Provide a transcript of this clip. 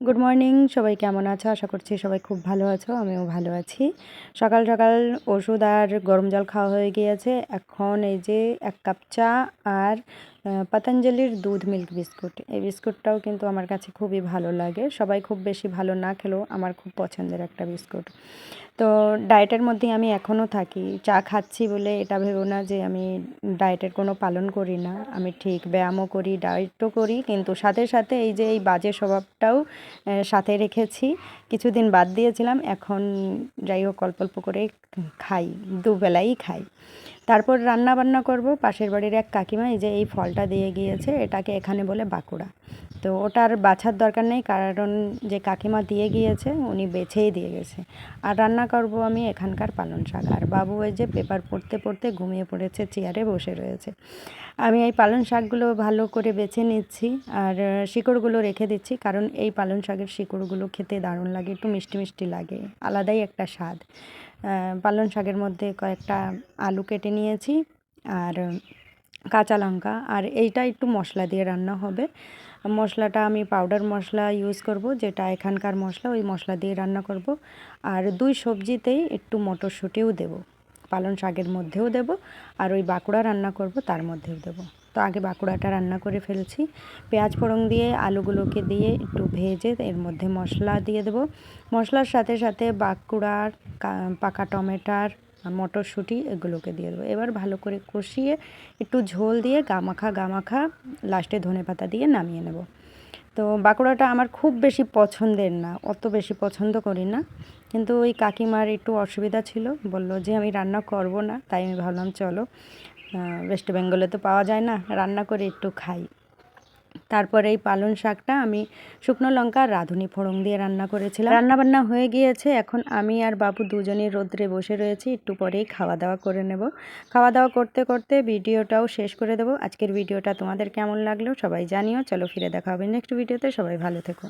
Good morning, সবাই কেমন আছো? আশা করছি সবাই খুব ভালো আছো, আমিও ভালো আছি। সকাল সকাল ওষুধ আর গরম জল খাওয়া হয়ে গিয়েছে। এখন এই যে 1 কাপ চা আর পতঞ্জলির দুধ মিল্ক বিস্কুট। এই বিস্কুটটাও কিন্তু আমার কাছে খুবই ভালো লাগে। সবাই খুব বেশি ভালো না খেলেও আমার খুব পছন্দের একটা বিস্কুট। তো ডায়েটের মধ্যেই আমি এখনও থাকি। চা খাচ্ছি বলে এটা ভেবো না যে আমি ডায়েটের কোনো পালন করি না। আমি ঠিক ব্যায়ামও করি, ডায়েটও করি, কিন্তু সাথে সাথে এই যে এই বাজে স্বভাবটাও সাথে রেখেছি। কিছুদিন বাদ দিয়েছিলাম, এখন যাই হোক অল্প অল্প করে খাই, দুবেলাই খাই। তারপর রান্না বান্না করব। পাশের বাড়ির এক কাকিমা এই যে এই ফলটা দিয়ে গিয়েছে, এটাকে এখানে বলে বাঁকুড়া। তো ওটার বাছার দরকার নেই, কারণ যে কাকিমা দিয়ে গিয়েছে উনি বেছেই দিয়ে গেছে। আর রান্না করব আমি এখানকার পালং শাক। আর বাবু ওই যে পেপার পড়তে পড়তে ঘুমিয়ে পড়েছে, চেয়ারে বসে রয়েছে। আমি এই পালং শাকগুলো ভালো করে বেছে নিচ্ছি আর শিকড়গুলো রেখে দিচ্ছি, কারণ এই পালং শাকের শিকড়গুলো খেতে দারুণ লাগে, একটু মিষ্টি মিষ্টি লাগে, আলাদাই একটা স্বাদ। পালং শাকের মধ্যে কয়েকটা আলু কেটে নিয়েছি আর কাঁচা লঙ্কা, আর এইটা একটু মশলা দিয়ে রান্না হবে। মশলাটা আমি পাউডার মশলা ইউজ করব, যেটা এখানকার মশলা, ওই মশলা দিয়ে রান্না করব। আর দুই সবজিতেই একটু মটরশুঁটিও দেব, পালং শাকের মধ্যেও দেব, আর ওই বাঁকুড়া রান্না করব তার মধ্যেও দেব। তো আগে বাঁকুড়াটা রান্না করে ফেলছি। পেঁয়াজ ফোড়ন দিয়ে আলুগুলোকে দিয়ে একটু ভেজে এর মধ্যে মশলা দিয়ে দেব। মশলার সাথে সাথে বাঁকুড়ার পাকা টমেটোর মটরশুঁটি এগুলোকে দিয়ে দেবো। এবার ভালো করে কষিয়ে একটু ঝোল দিয়ে গামাখা লাস্টে ধনেপাতা দিয়ে নামিয়ে নেব। তো বাঁকুড়াটা আমার খুব বেশি পছন্দের না, অত বেশি পছন্দ করি না, কিন্তু ওই কাকিমার একটু অসুবিধা ছিল, বলল যে আমি রান্না করব না, তাই আমি ভাবলাম চলো, ওয়েস্ট বেঙ্গলে তো পাওয়া যায় না, রান্না করে একটু খাই। তারপরে এই পালং শাকটা আমি শুকনো লঙ্কা আর রাঁধুনি ফোড়ন দিয়ে রান্না করেছিলাম। রান্নাবান্না হয়ে গিয়েছে, এখন আমি আর বাবু দুজনেই রোদ্রে বসে রয়েছি, একটু পরেই খাওয়া দাওয়া করে নেব। খাওয়া দাওয়া করতে করতে ভিডিওটাও শেষ করে দেবো। আজকের ভিডিওটা তোমাদের কেমন লাগলো সবাই জানিও। চলো ফিরে দেখা হবে নেক্সট ভিডিওতে, সবাই ভালো থেকো।